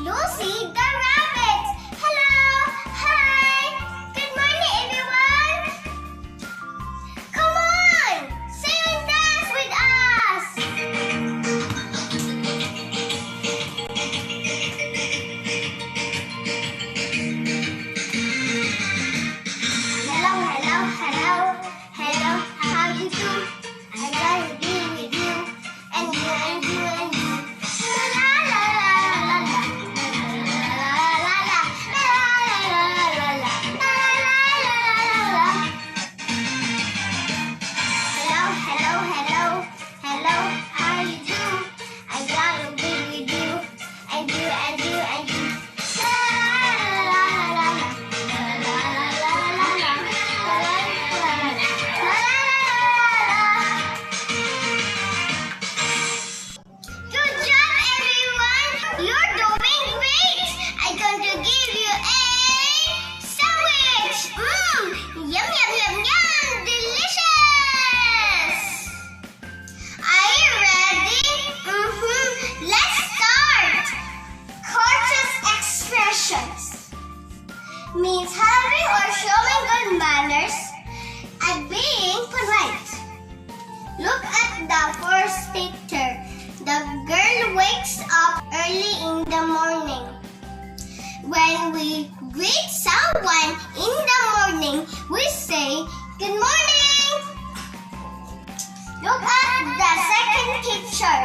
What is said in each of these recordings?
Lucy the rabbit. Hello! Hi! Good morning, everyone! Come on! Sing and dance with us! Hello, hello, hello. Hello, how you do? I gotta be with you. And you, and you, and you. La la la la la la. La la la la la la. La la la la la. Hello, hello, hello. Hello, how you do? I gotta be with you. And you, and you, and you. La la la la la. La la la la la. La la la la la. Good job, everyone! You're doing great! I'm going to give you a sandwich! Yum, yum, yum, yum! Delicious! Are you ready? Let's start! Courteous expressions means having or showing good manners and being polite. Look at the first picture. The girl wakes up early in the morning. When we greet someone in the morning, we say, "Good morning." Look at the second picture.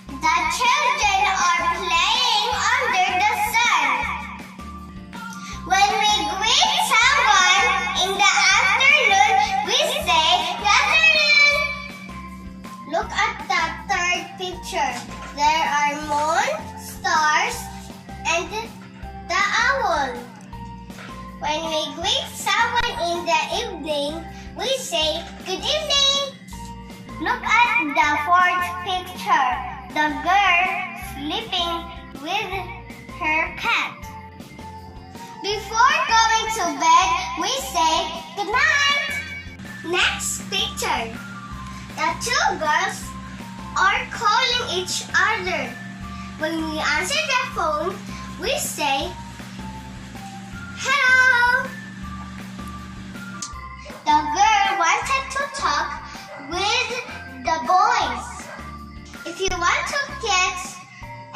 The children are playing under the sun. When we greet someone in the afternoon, we say, "Good afternoon." Look at the third picture. There are moon, stars, and the owl. When we greet someone in the evening, we say, "Good evening." Look at the fourth picture. The girl sleeping with her cat. Before going to bed, we say, "Good night." Next picture. The two girls are calling each other. When we answer the phone, we say, "Hello." The girl wanted to talk with the boys. If you want to get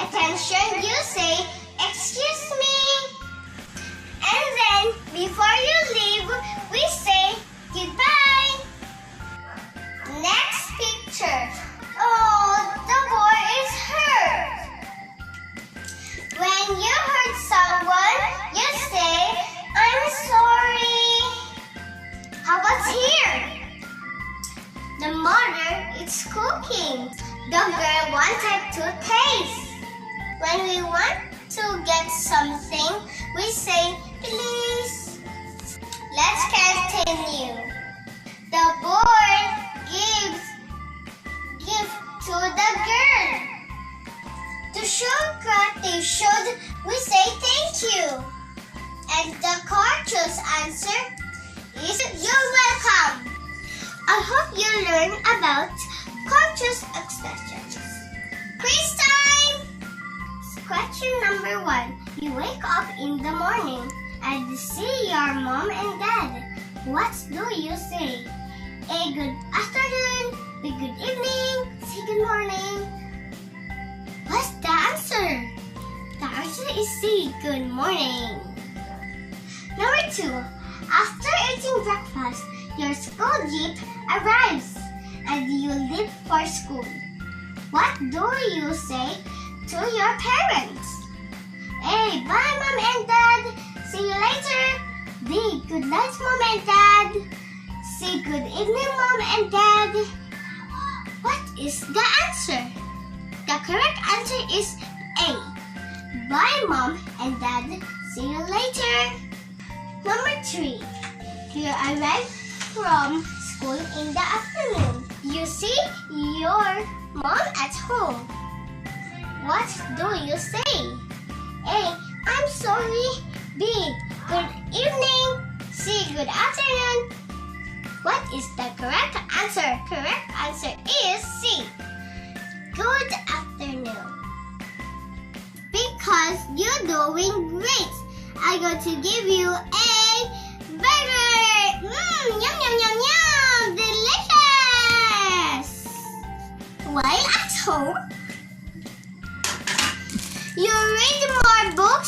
attention, you say, "Excuse me." And then, before you leave, we say, "Goodbye." Next picture. Oh, the boy is hurt. When you hurt someone, you say, "I'm sorry." How about here? The mother is cooking. The girl wanted to taste. When we want to get something, we say, "Please." Let's continue. The boy gives gift to the girl. To show gratitude, we say thank you. And the courteous answer is, "You're welcome." I hope you learn about courteous expressions. Quiz time! Question number 1. You wake up in the morning and see your mom and dad. What do you say? A, good afternoon. B, good evening. C, good morning. What's the answer? The answer is C, good morning. Number 2. After eating breakfast, your school jeep arrives and you leave for school. What do you say to your parents? A, bye mom and dad. See you later. B, good night mom and dad. C, good evening mom and dad. What is the answer? The correct answer is A. Bye mom and dad. See you later. Number 3. You arrive from school in the afternoon. You see your mom at home. What do you say? A, I'm sorry. B, good evening. C, good afternoon. What is the correct answer? Correct answer is C. Good afternoon. Be because you're doing great. I'm going to give you a burger. Yum, yum, yum, yum. Delicious. While at home, you read more books